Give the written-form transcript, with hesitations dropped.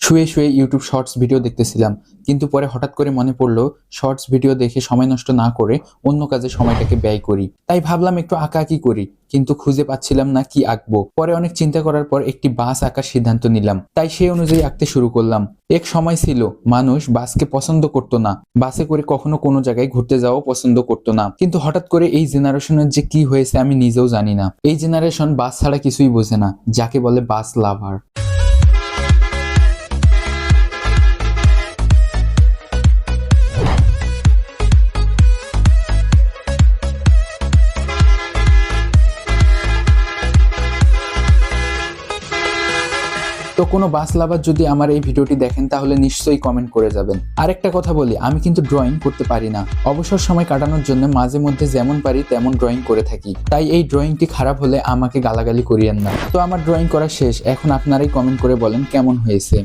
শুয়ে শুয়ে YouTube shorts video দেখতেছিলাম, কিন্তু পরে হঠাৎ করে মনে পড়লো শর্টস ভিডিও দেখে সময় নষ্ট না করে অন্য কাজে সময়টাকে ব্যয় করি। তাই ভাবলাম একটু আঁকাআঁকি করি, কিন্তু খুঁজে পাচ্ছিলাম না কি আঁকবো। পরে অনেক চিন্তা করার পর একটি বাস আঁকার সিদ্ধান্ত নিলাম। তাই সেই অনুযায়ী আঁকতে শুরু করলাম। এক সময় ছিল মানুষ বাসকে পছন্দ করতো না, বাসে করে কখনো কোনো জায়গায় ঘুরতে যাওয়াও পছন্দ করতো না। কিন্তু হঠাৎ করে এই জেনারেশনের যে কি হয়েছে আমি নিজেও জানি না। এই জেনারেশন বাস ছাড়া কিছুই বোঝে না, যাকে বলে বাস লাভার। তো কোনো বাস লাভার যদি আমার এই ভিডিওটি দেখেন তাহলে নিশ্চয়ই কমেন্ট করে যাবেন। আরেকটা কথা বলি, আমি কিন্তু ড্রয়িং করতে পারি না। অবসর সময় কাটানোর জন্য মাঝে মধ্যে যেমন পারি তেমন ড্রয়িং করে থাকি। তাই এই ড্রয়িংটি খারাপ হলে আমাকে গালাগালি করিয়েন না। তো আমার ড্রয়িং করা শেষ, এখন আপনারাই কমেন্ট করে বলেন কেমন হয়েছে।